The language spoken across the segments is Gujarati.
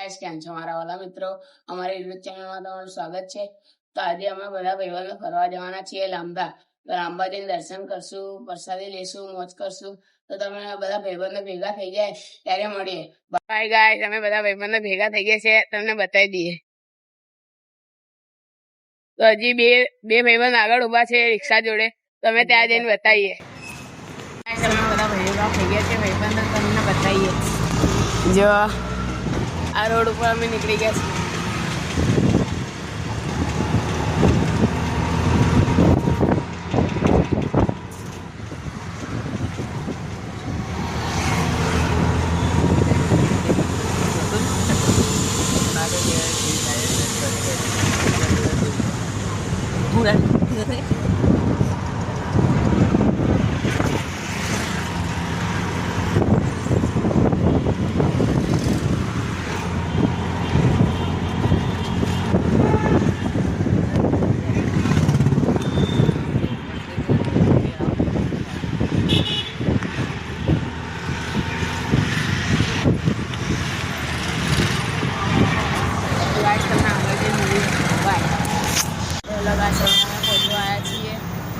ગાઈસ કેમ છો મારા વાલા મિત્રો, અમારી યુટ્યુબ ચેનલમાં તમારું સ્વાગત છે। તો આજે અમે બધા ભાઈબંધો ફરવા જવાના છીએ લાંબા। તો લાંબા જઈને દર્શન કરશું, પ્રસાદી લેશું, મોજ કરશું। તો તમે બધા ભાઈબંધો ભેગા થઈ જાય ત્યારે મળીએ। બાય ગાઈસ, અમે બધા ભાઈબંધો ભેગા થઈ ગયા છે, તમને બતાવી દઈએ। તો હજી બે ભાઈબંધ આગળ ઉભા છે રિક્ષા જોડે, તો અમે ત્યાં જઈને બતાવીએ। ગાઈસ, અમે બધા ભેગા થઈ ગયા છે ભાઈબંધો, તમને બતાવીએ। જો આ રોડ ઉપર અમે નીકળી ગયા છીએ।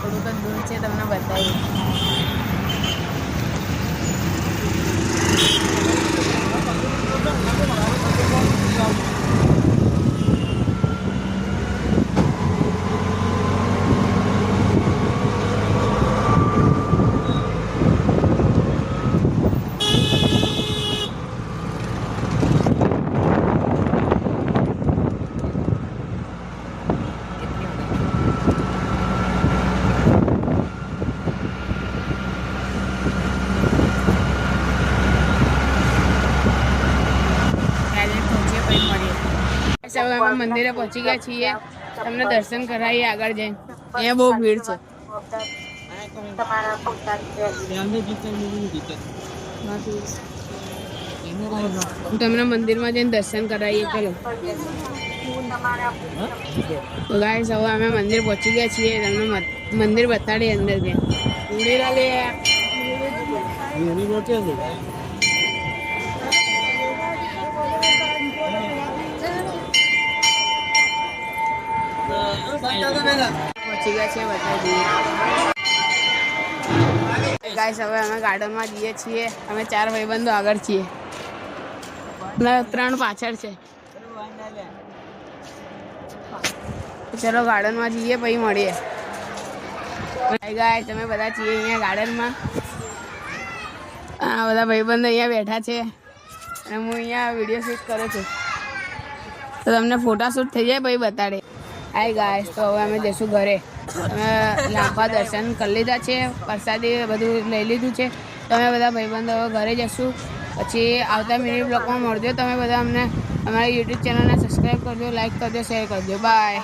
થોડુંક જ દૂર છે, તમને બતાવીએ। મંદિરે પહોંચી ગયા છીએ, તમને દર્શન કરાવીએ આગળ જઈને। અહીંયા બહુ ભીડ છે। તમને મંદિરમાં જઈને દર્શન કરાવીએ। ચલો તો ગાઈસ, હવે અમે મંદિર પહોંચી ગયા છીએ, તમને મંદિર બતાડીએ અંદર જઈને। પહોંચી ગયા છે, બતાવી દઈએ। ગાઈસ, હવે અમે ગાર્ડનમાં જઈએ છીએ। અમે 4 ભાઈબંધો આગળ છીએ, 3 પાછળ છે। ચલો ગાર્ડનમાં જઈએ, પછી મળીએ। ગાઈસ, અમે બધા છીએ અહીંયા ગાર્ડનમાં। આ બધા ભાઈબંધો અહીંયા બેઠા છે અને હું અહીંયા વિડીયો શૂટ કરું છું, તો તમને ફોટાશૂટ થઈ જાય પછી બતાડે। હાય ગાઈસ, તો હવે અમે જઈશું ઘરે। અમે લાંબા દર્શન કરી લીધા છે, પ્રસાદી બધું લઈ લીધું છે, તો અમે બધા ભાઈબંધો હવે ઘરે જઈશું। પછી આવતા મિની બ્લોગમાં મળજો। તમે બધા અમને અમારી યુટ્યુબ ચેનલને સબસ્ક્રાઈબ કરજો, લાઈક કરજો, શેર કરજો। બાય।